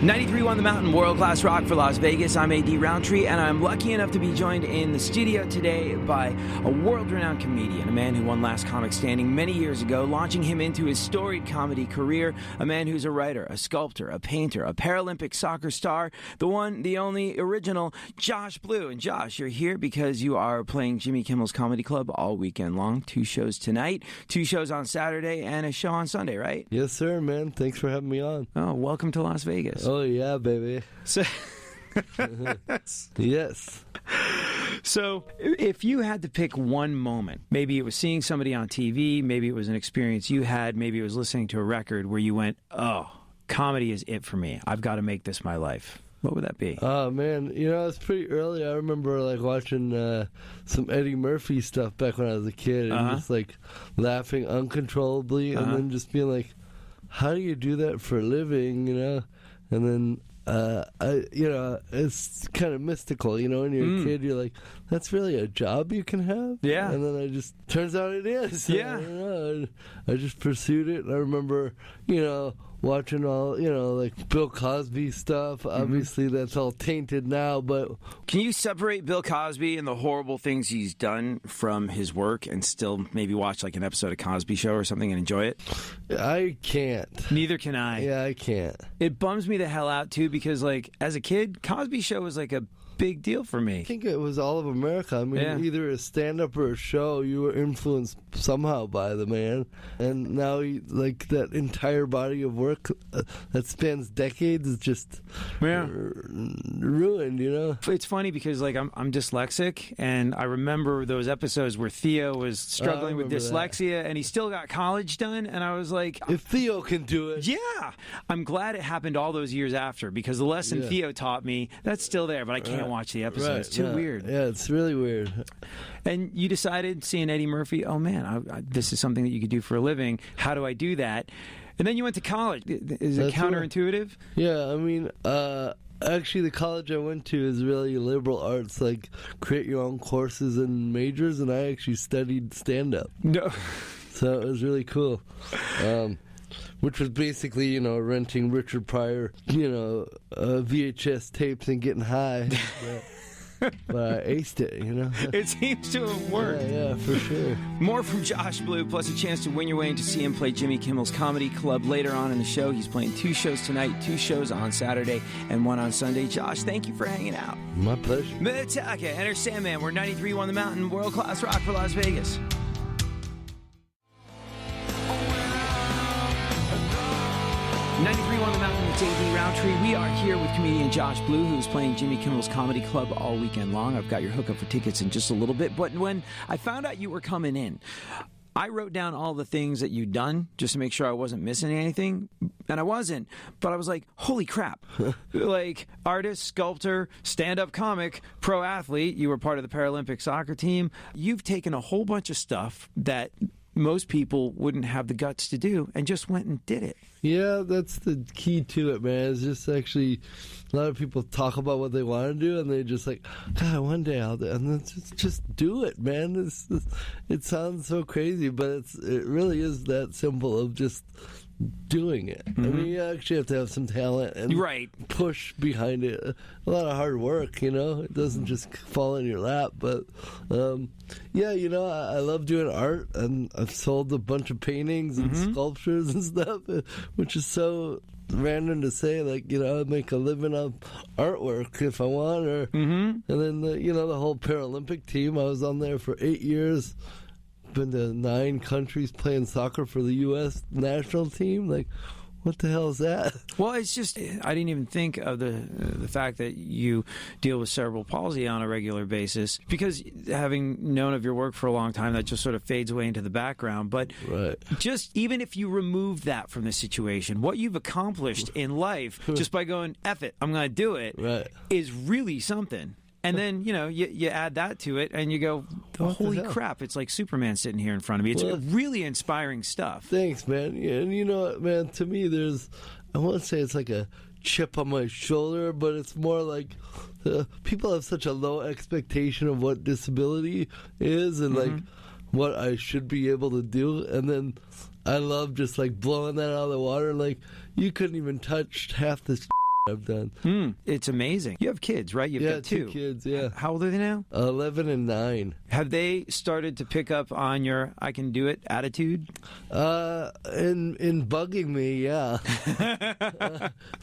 93.1 The Mountain, world-class rock for Las Vegas. I'm A.D. Roundtree, and I'm lucky enough to be joined in the studio today by a world-renowned comedian, a man who won Last Comic Standing many years ago, launching him into his storied comedy career, a man who's a writer, a sculptor, a painter, a Paralympic soccer star, the one, the only, original, Josh Blue. And Josh, you're here because you are playing Jimmy Kimmel's Comedy Club all weekend long. 2 shows tonight, 2 shows on Saturday, and a show on Sunday, right? Yes, sir, man. Thanks for having me on. Oh, welcome to Las Vegas. Oh, yeah, baby. So, yes. So, if you had to pick one moment, maybe it was seeing somebody on TV, maybe it was an experience you had, maybe it was listening to a record where you went, oh, comedy is it for me. I've got to make this my life. What would that be? Oh, man. You know, it was pretty early. I remember, watching some Eddie Murphy stuff back when I was a kid and just, laughing uncontrollably and then just being like, how do you do that for a living, you know? And then, it's kind of mystical, you know, when you're a kid, you're like, that's really a job you can have? Yeah. And then turns out it is. Yeah. I just pursued it. And I remember, watching all, Bill Cosby stuff. Obviously, that's all tainted now, but... Can you separate Bill Cosby and the horrible things he's done from his work and still maybe watch an episode of Cosby Show or something and enjoy it? I can't. Neither can I. Yeah, I can't. It bums me the hell out, too, because, as a kid, Cosby Show was a big deal for me. I think it was all of America. I mean, either a stand-up or a show, you were influenced somehow by the man. And now, that entire body of work that spans decades is just ruined, you know? It's funny because, I'm dyslexic, and I remember those episodes where Theo was struggling with dyslexia, and he still got college done, and I was like... If Theo can do it. Yeah! I'm glad it happened all those years after, because the lesson Theo taught me, that's still there, but I can't watch the episode. It's too weird. Yeah, it's really weird. And you decided, seeing Eddie Murphy, oh man, this is something that you could do for a living. How do I do that? And then you went to college. Is it counterintuitive? Yeah, I mean, actually the college I went to is really liberal arts, create your own courses and majors, and I actually studied stand-up. No. So it was really cool. Which was basically, renting Richard Pryor, VHS tapes and getting high. But I aced it, It seems to have worked. Yeah, for sure. More from Josh Blue, plus a chance to win your way in to see him play Jimmy Kimmel's Comedy Club later on in the show. He's playing 2 shows tonight, 2 shows on Saturday, and 1 on Sunday. Josh, thank you for hanging out. My pleasure. Metallica, Enter Sandman. We're 93.1 The Mountain, world-class rock for Las Vegas. 93.1 The Mountain, it's A.D. Roundtree. We are here with comedian Josh Blue, who's playing Jimmy Kimmel's Comedy Club all weekend long. I've got your hookup for tickets in just a little bit. But when I found out you were coming in, I wrote down all the things that you'd done just to make sure I wasn't missing anything. And I wasn't. But I was like, holy crap. Artist, sculptor, stand-up comic, pro athlete. You were part of the Paralympic soccer team. You've taken a whole bunch of stuff that most people wouldn't have the guts to do and just went and did it. Yeah, that's the key to it, man. It's just actually a lot of people talk about what they want to do, and they just God, one day I'll do it. And then just do it, man. It sounds so crazy, but it really is that simple of just doing it. I mean, you actually have to have some talent and push behind it. A lot of hard work, It doesn't just fall in your lap. But, I love doing art, and I've sold a bunch of paintings and sculptures and stuff, which is so random to say. I make a living on artwork if I want. And then, the whole Paralympic team, I was on there for 8 years. Been to 9 countries playing soccer for the U.S. national team. What the hell is that? Well, it's just, I didn't even think of the fact that you deal with cerebral palsy on a regular basis, because having known of your work for a long time, that just sort of fades away into the background. But just even if you remove that from the situation, what you've accomplished in life just by going, F it, I'm going to do it, is really something. And then, you add that to it, and you go, holy crap, it's like Superman sitting here in front of me. It's really inspiring stuff. Thanks, man. Yeah, and you know what, man, to me, I won't say it's like a chip on my shoulder, but it's more like people have such a low expectation of what disability is and, what I should be able to do. And then I love just, blowing that out of the water. You couldn't even touch half this I've done. It's amazing. You have kids, right? You've got two kids, yeah. How old are they now? 11 and 9. Have they started to pick up on your "I can do it" attitude? In bugging me, yeah.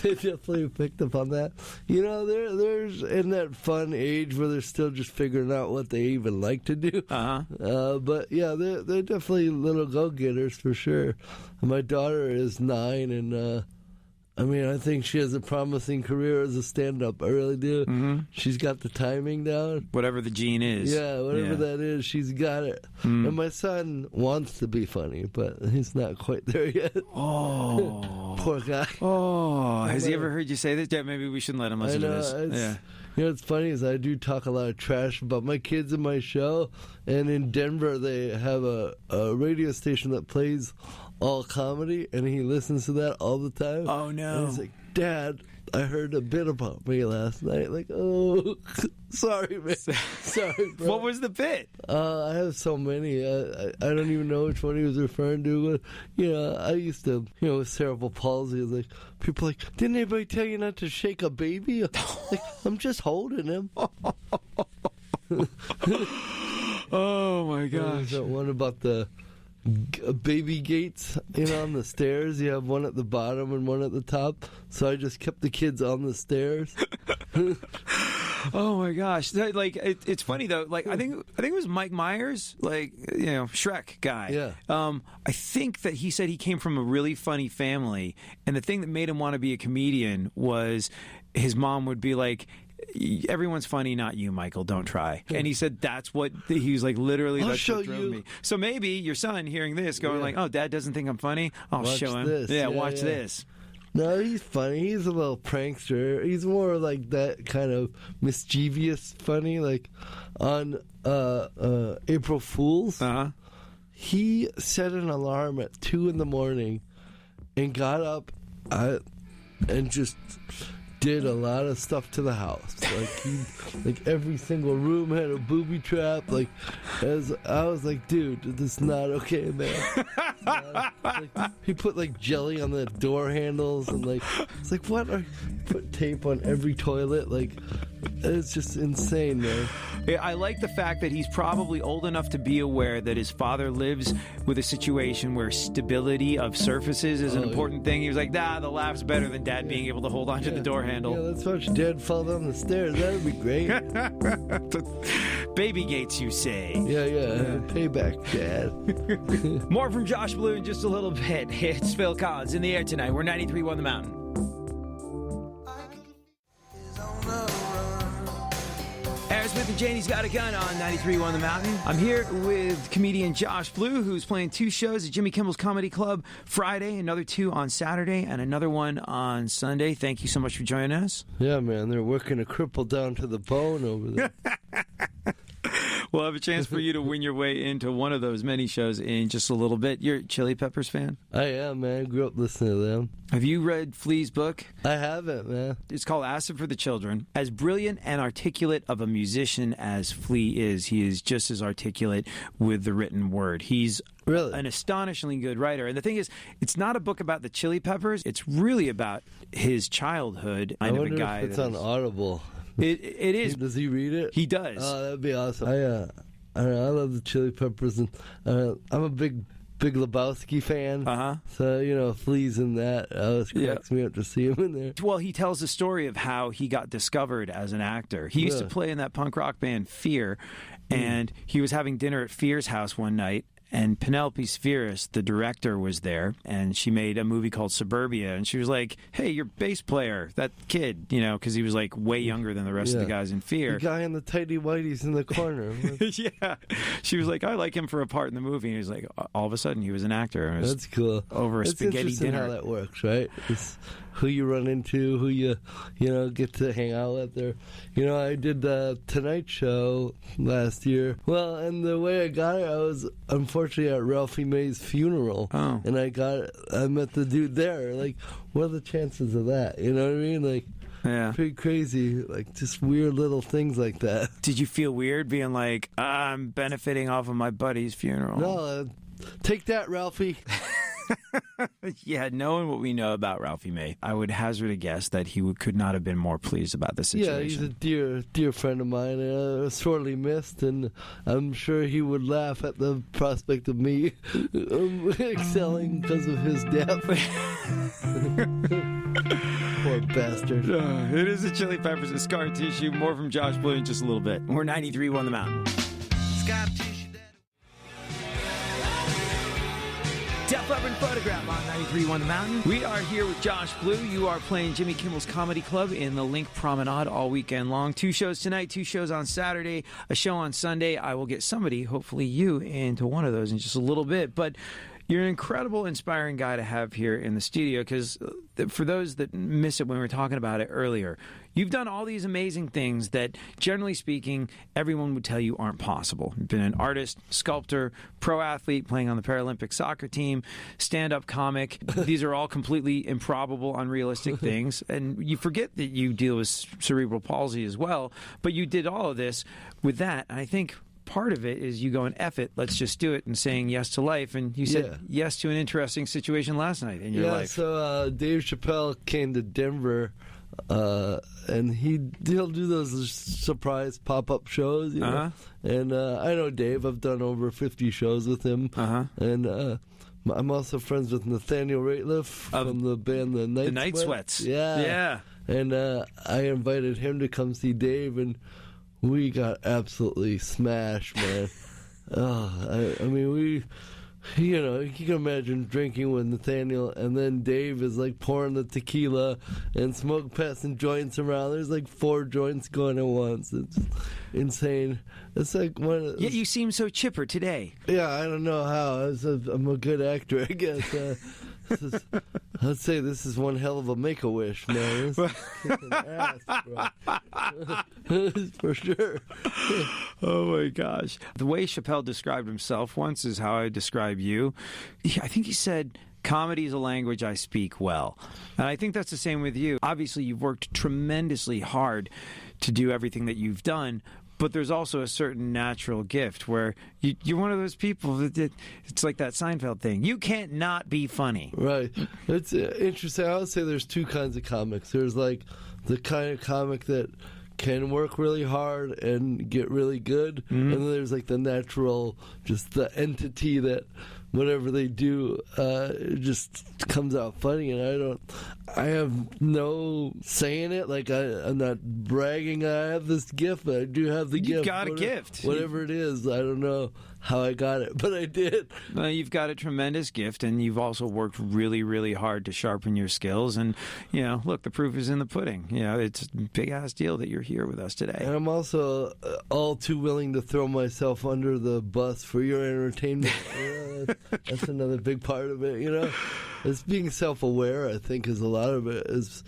They definitely picked up on that. You know, there's in that fun age where they're still just figuring out what they even like to do. But yeah, they're definitely little go-getters for sure. My daughter is 9, and I think she has a promising career as a stand-up. I really do. Mm-hmm. She's got the timing down. Whatever the gene is. Yeah, whatever that is, she's got it. And my son wants to be funny, but he's not quite there yet. Oh. Poor guy. Oh. Has he ever heard you say this? Yeah, maybe we shouldn't let him listen to this. Yeah. You know, what's funny is I do talk a lot of trash about my kids in my show, and in Denver they have a radio station that plays all comedy, and he listens to that all the time. Oh, no. And he's like, Dad, I heard a bit about me last night. Like, oh, sorry, man. Sorry, bro. What was the bit? I have so many. I don't even know which one he was referring to. But, I used to, with cerebral palsy, like, people like, didn't anybody tell you not to shake a baby? Like, I'm just holding him. Oh, my gosh. There's that one about the baby gates, on the stairs. You have one at the bottom and one at the top. So I just kept the kids on the stairs. Oh my gosh! It's funny though. Like I think it was Mike Myers, Shrek guy. Yeah. I think that he said he came from a really funny family, and the thing that made him want to be a comedian was his mom would be like, "Everyone's funny, not you, Michael. Don't try." And he said that's what he was like. Literally, I'll that's show what drove you. me. So maybe your son hearing this, going like, "Oh, Dad doesn't think I'm funny. I'll Watch show him." this. Yeah, Yeah, watch yeah. this. No, he's funny. He's a little prankster. He's more like that kind of mischievous funny. Like on April Fool's, he set an alarm at 2 a.m. and got up and just did a lot of stuff to the house. Like every single room had a booby trap. Like, I was like, dude, this is not okay, man. He put like jelly on the door handles, and it's like, what? Put tape on every toilet. Like, it's just insane, man. Yeah, I like the fact that he's probably old enough to be aware that his father lives with a situation where stability of surfaces is an important thing. He was like, the laugh's better than Dad being able to hold on to the door handle. Yeah, let's watch Dad fall down the stairs. That would be great. Baby gates, you say? Yeah. Payback, Dad. More from Josh Blue in just a little bit. It's Phil Collins in the air tonight. We're 93.1 The Mountain. Aerosmith and Janie's Got a Gun on 93.1 The Mountain. I'm here with comedian Josh Blue, who's playing 2 shows at Jimmy Kimmel's Comedy Club Friday, another 2 on Saturday, and another one on Sunday. Thank you so much for joining us. Yeah, man, they're working a cripple down to the bone over there. We'll have a chance for you to win your way into one of those many shows in just a little bit. You're a Chili Peppers fan? I am, man. I grew up listening to them. Have you read Flea's book? I haven't, man. It's called Acid for the Children. As brilliant and articulate of a musician as Flea is, he is just as articulate with the written word. He's an astonishingly good writer. And the thing is, it's not a book about the Chili Peppers. It's really about his childhood. I wonder if it's on Audible. It is. Does he read it? He does. Oh, that'd be awesome. I don't know. I love the Chili Peppers, and I'm a big Lebowski fan. So Flea's in that. It always cracks me up to see him in there. Well, he tells the story of how he got discovered as an actor. He used to play in that punk rock band Fear, and he was having dinner at Fear's house one night. And Penelope Spheris, the director, was there, and she made a movie called Suburbia, and she was like, "Hey, your bass player, that kid," because he was like way younger than the rest of the guys in Fear. The guy in the tighty whities in the corner. Yeah, she was like, "I like him for a part in the movie," and he was like, all of a sudden, he was an actor. And it was That's cool. Over a spaghetti dinner. How that works, right? It's who you run into, who you get to hang out with. There, I did the Tonight Show last year. Well, and the way I got it, I was unfortunately at Ralphie May's funeral, and I met the dude there. Like, what are the chances of that? You know what I mean? Like, yeah, pretty crazy. Like, just weird little things like that. Did you feel weird being like, I'm benefiting off of my buddy's funeral? No, take that, Ralphie. Yeah, knowing what we know about Ralphie May, I would hazard a guess that he could not have been more pleased about the situation. Yeah, he's a dear friend of mine, sorely missed, and I'm sure he would laugh at the prospect of me excelling because of his death. Poor bastard. It is the Chili Peppers and Scar Tissue. More from Josh Blue in just a little bit. We're 93 on the Mountain. Scar Tissue. Def Leppard Photograph on 93 on the Mountain. We are here with Josh Blue. You are playing Jimmy Kimmel's Comedy Club in the Link Promenade all weekend long. 2 shows tonight, 2 shows on Saturday, a show on Sunday. I will get somebody, hopefully you, into one of those in just a little bit. But you're an incredible, inspiring guy to have here in the studio because for those that miss it when we were talking about it earlier, you've done all these amazing things that, generally speaking, everyone would tell you aren't possible. You've been an artist, sculptor, pro athlete, playing on the Paralympic soccer team, stand-up comic. These are all completely improbable, unrealistic things. And you forget that you deal with cerebral palsy as well, but you did all of this with that. And I think part of it is you going, F it, let's just do it, and saying yes to life. And you said yes to an interesting situation last night in your life. Yeah, so Dave Chappelle came to Denver, and he'll do those surprise pop-up shows, you know? And I know Dave. I've done over 50 shows with him. And I'm also friends with Nathaniel Rateliff from the band The Night Sweats. Yeah. And I invited him to come see Dave, and we got absolutely smashed, man. I mean, you can imagine drinking with Nathaniel, and then Dave is like pouring the tequila and smoke passing joints around. There's like 4 joints going at once. It's insane. It's like one. Yet you seem so chipper today. Yeah, I don't know how. I'm a good actor, I guess. Let's say this is one hell of a Make-A-Wish, man. This is kicking ass, bro. For sure. Oh, my gosh. The way Chappelle described himself once is how I describe you. I think he said, comedy is a language I speak well. And I think that's the same with you. Obviously, you've worked tremendously hard to do everything that you've done, but there's also a certain natural gift where you're one of those people that it's like that Seinfeld thing. You can't not be funny. Right. It's interesting. I would say there's 2 kinds of comics. There's like the kind of comic that can work really hard and get really good. And then there's like the natural, just the entity that whatever they do it just comes out funny. And I have no say in it. Like I'm not bragging I have this gift, but I do have the gift. You've got a gift. Whatever it is, I don't know how I got it, but I did. Well, you've got a tremendous gift, and you've also worked really, really hard to sharpen your skills. And, look, the proof is in the pudding. It's a big-ass deal that you're here with us today. And I'm also all too willing to throw myself under the bus for your entertainment. That's another big part of it, It's being self-aware, I think, is a lot of it, is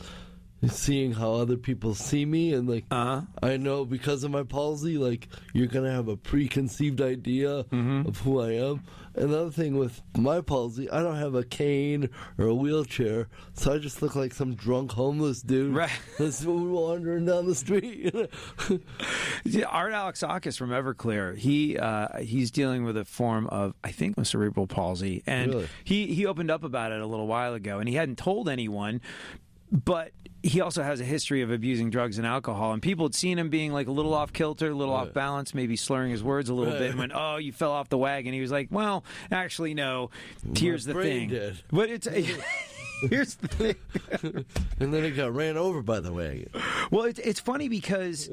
seeing how other people see me, and like I know because of my palsy, like you're gonna have a preconceived idea of who I am. Another thing with my palsy, I don't have a cane or a wheelchair, so I just look like some drunk homeless dude that's wandering down the street. Art Alexakis from Everclear, he's dealing with a form of, I think, cerebral palsy, and really? he opened up about it a little while ago, and he hadn't told anyone. But he also has a history of abusing drugs and alcohol, and people had seen him being like a little off kilter, a little off balance, maybe slurring his words a little bit, and went, "Oh, you fell off the wagon." He was like, "Well, actually, no. Here's the thing." Did. But it's here's the thing. And then it got ran over by the wagon. Well, it's funny because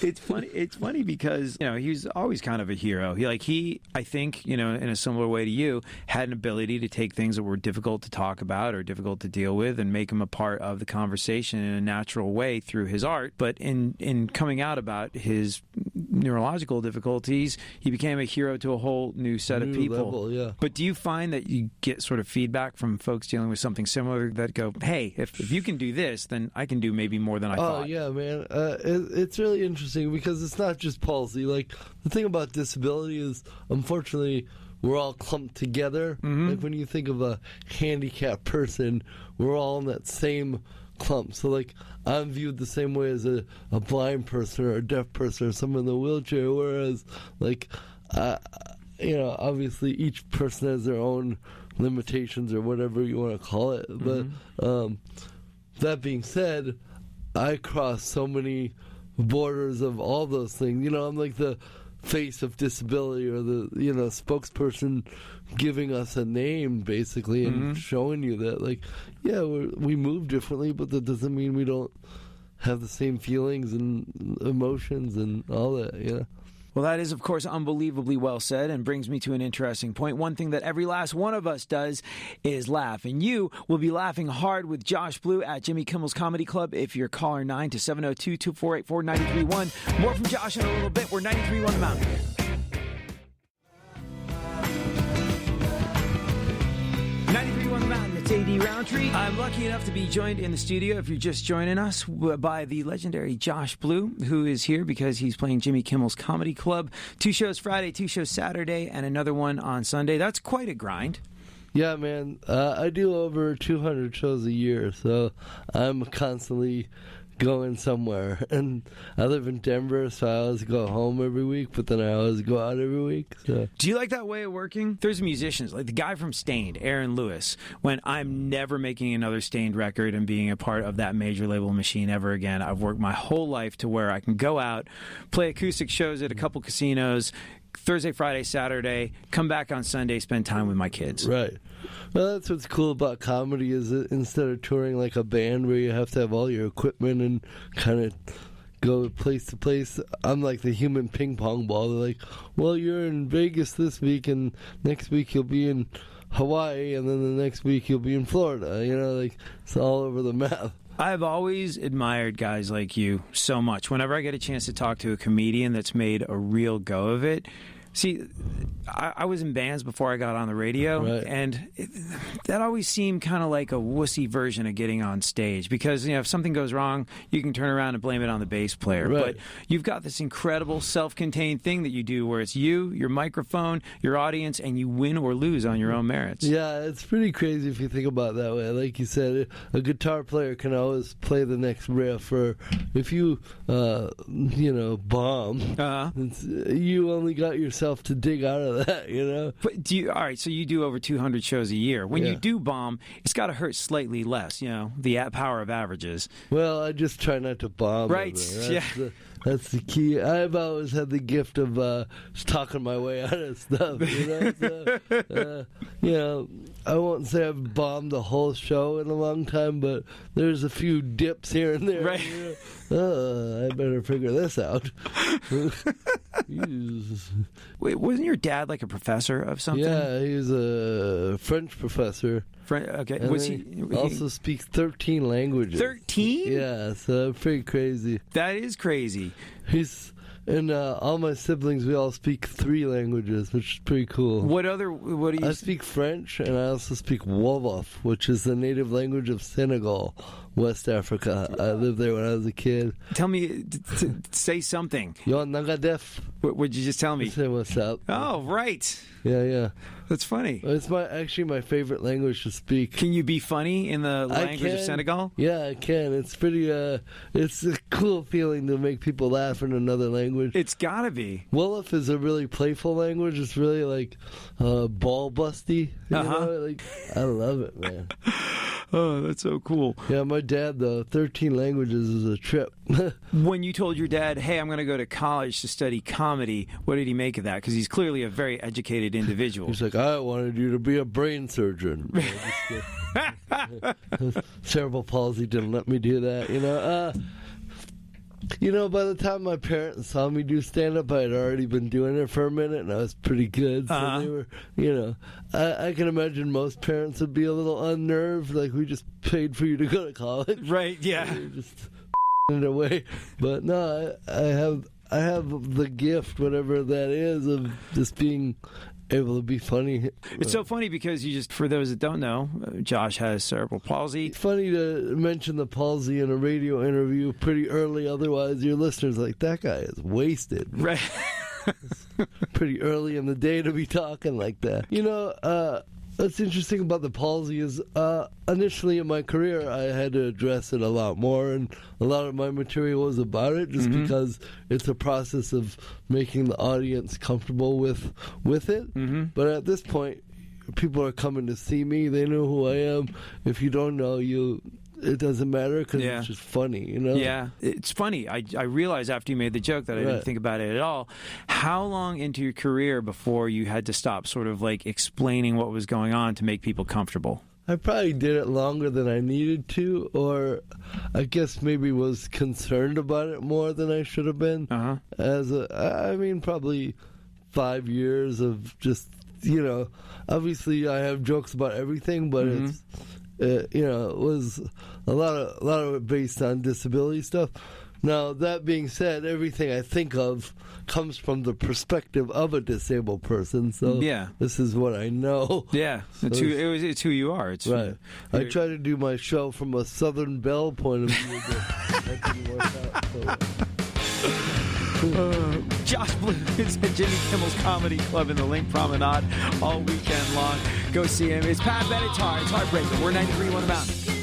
it's funny because he's always kind of a hero. He I think in a similar way to you, had an ability to take things that were difficult to talk about or difficult to deal with and make them a part of the conversation in a natural way through his art. But in coming out about his neurological difficulties, he became a hero to a whole new set of people. Level, yeah. But do you find that you get sort of feedback from folks dealing with something similar that go, hey, if you can do this, then I can do maybe more than I thought? Oh, yeah, man. It's really interesting because it's not just palsy. Like, the thing about disability is, unfortunately, we're all clumped together. Like, when you think of a handicapped person, we're all in that same clump. So, like, I'm viewed the same way as a blind person or a deaf person or someone in the wheelchair, whereas, like, obviously each person has their own limitations or whatever you want to call it. But that being said, I cross so many borders of all those things. I'm like the face of disability, or the spokesperson giving us a name basically, and showing you that, like, yeah, we move differently, but that doesn't mean we don't have the same feelings and emotions and all that. Well, that is, of course, unbelievably well said, and brings me to an interesting point. One thing that every last one of us does is laugh, and you will be laughing hard with Josh Blue at Jimmy Kimmel's Comedy Club if you're caller 9 to 702-248-4931. More from Josh in a little bit. We're 93.1 The Mountain. 93.1 The Mountain. It's A.D. Roundtree. I'm lucky enough to be joined in the studio, if you're just joining us, by the legendary Josh Blue, who is here because he's playing Jimmy Kimmel's Comedy Club. 2 shows Friday, 2 shows Saturday, and another one on Sunday. That's quite a grind. Yeah, man. I do over 200 shows a year, so I'm constantly going somewhere. And I live in Denver, so I always go home every week, but then I always go out every week. So. Do you like that way of working? There's musicians, like the guy from Stained, Aaron Lewis, when I'm never making another Stained record and being a part of that major label machine ever again. I've worked my whole life to where I can go out, play acoustic shows at a couple casinos, Thursday, Friday, Saturday, come back on Sunday, spend time with my kids. Right. Well, that's what's cool about comedy, is that instead of touring like a band where you have to have all your equipment and kind of go place to place, I'm like the human ping pong ball. They're like, well, you're in Vegas this week, and next week you'll be in Hawaii, and then the next week you'll be in Florida. Like, it's all over the map. I've always admired guys like you so much. Whenever I get a chance to talk to a comedian that's made a real go of it. See, I was in bands before I got on the radio, right. And that always seemed kind of like a wussy version of getting on stage, because if something goes wrong, you can turn around and blame it on the bass player. Right. But you've got this incredible self-contained thing that you do where it's you, your microphone, your audience, and you win or lose on your own merits. Yeah, it's pretty crazy if you think about it that way. Like you said, a guitar player can always play the next riff, or if you, bomb, you only got yourself to dig out of that, But all right, so you do over 200 shows a year. When you do bomb, it's got to hurt slightly less, the power of averages. Well, I just try not to bomb. Right, That's the key. I've always had the gift of talking my way out of stuff, So, I won't say I've bombed the whole show in a long time, but there's a few dips here and there. Right. I better figure this out. Wait, wasn't your dad like a professor of something? Yeah, he was a French professor. Okay. And Was he also speaks 13 languages. 13? Yeah, so pretty crazy. That is crazy. And all my siblings, we all speak 3 languages, which is pretty cool. What do you... I speak French, and I also speak Wolof, which is the native language of Senegal, West Africa. I lived there when I was a kid. Tell me, say something. Yo, Nagadef. What'd you just tell me? Say what's up. Oh, right. Yeah. That's funny. It's actually my favorite language to speak. Can you be funny in the language of Senegal? Yeah, I can. It's pretty, it's a cool feeling to make people laugh in another language. It's gotta be. Wolof is a really playful language. It's really like ball busty. Like, I love it, man. Oh, that's so cool. Yeah, my dad, though, 13 languages is a trip. When you told your dad, hey, I'm going to go to college to study comedy, what did he make of that? Because he's clearly a very educated individual. He's like, I wanted you to be a brain surgeon. Cerebral palsy didn't let me do that, by the time my parents saw me do stand-up, I had already been doing it for a minute, and I was pretty good. So they were, I can imagine most parents would be a little unnerved, like, we just paid for you to go to college. Right, yeah. Just it away. But no, I have the gift, whatever that is, of just being able to be funny. It's so funny because for those that don't know, Josh has cerebral palsy. It's funny to mention the palsy in a radio interview pretty early, otherwise your listeners are like, that guy is wasted. Right. Pretty early in the day to be talking like that. What's interesting about the palsy is initially in my career I had to address it a lot more, and a lot of my material was about it just because it's a process of making the audience comfortable with it. But at this point, people are coming to see me. They know who I am. If you don't know, it doesn't matter because it's just funny, you know? Yeah, it's funny. I realized after you made the joke that I didn't think about it at all. How long into your career before you had to stop sort of like explaining what was going on to make people comfortable? I probably did it longer than I needed to, or I guess maybe was concerned about it more than I should have been. I mean, probably 5 years of just, you know, obviously I have jokes about everything, but it's, you know, it was a lot of it based on disability stuff. Now, that being said, everything I think of comes from the perspective of a disabled person, so this is what I know. Yeah, so it's who you are. It's right. I try to do my show from a Southern Belle point of view, but that didn't work out. So. Josh Blue is at Jimmy Kimmel's Comedy Club in the Link Promenade all weekend long. Go see him. It's Pat Benatar. It's Heartbreaker. We're 93.1 The Mountain.